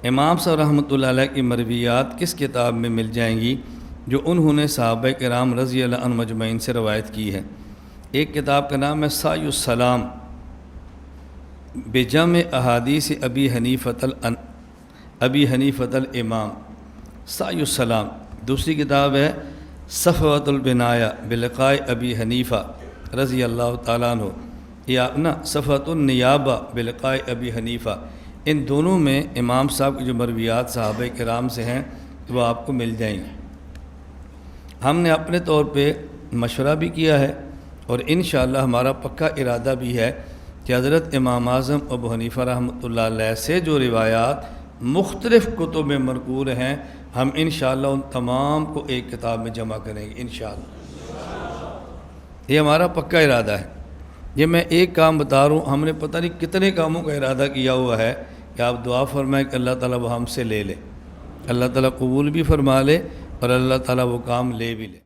امام صاحب رحمۃ اللہ علیہ کی مرویات کس کتاب میں مل جائیں گی جو انہوں نے صحابہ کرام رضی اللہ عنہم اجمعین سے روایت کی ہے؟ ایک کتاب کا نام ہے سعی السلام بجمع احادیث ابی حنیفۃ الامام، سعی السلام۔ دوسری کتاب ہے صفوۃ البنایہ بلقاء ابی حنیفہ رضی اللہ تعالیٰ عنہ، یا اپنا صفوۃ النیابہ بلقاء ابی حنیفہ۔ ان دونوں میں امام صاحب کی جو مرویات صحابہ کرام سے ہیں وہ آپ کو مل جائیں گے۔ ہم نے اپنے طور پہ مشورہ بھی کیا ہے اور انشاءاللہ ہمارا پکا ارادہ بھی ہے کہ حضرت امام اعظم ابو حنیفہ رحمۃ اللہ علیہ سے جو روایات مختلف کتب میں منقول ہیں، ہم انشاءاللہ ان تمام کو ایک کتاب میں جمع کریں گے انشاءاللہ۔ یہ ہمارا پکا ارادہ ہے۔ یہ میں ایک کام بتا رہا ہوں، ہم نے پتہ نہیں کتنے کاموں کا ارادہ کیا ہوا ہے کہ آپ دعا فرمائیں کہ اللہ تعالیٰ وہ ہم سے لے لے، اللہ تعالیٰ قبول بھی فرما لے اور اللہ تعالیٰ وہ کام لے بھی لے۔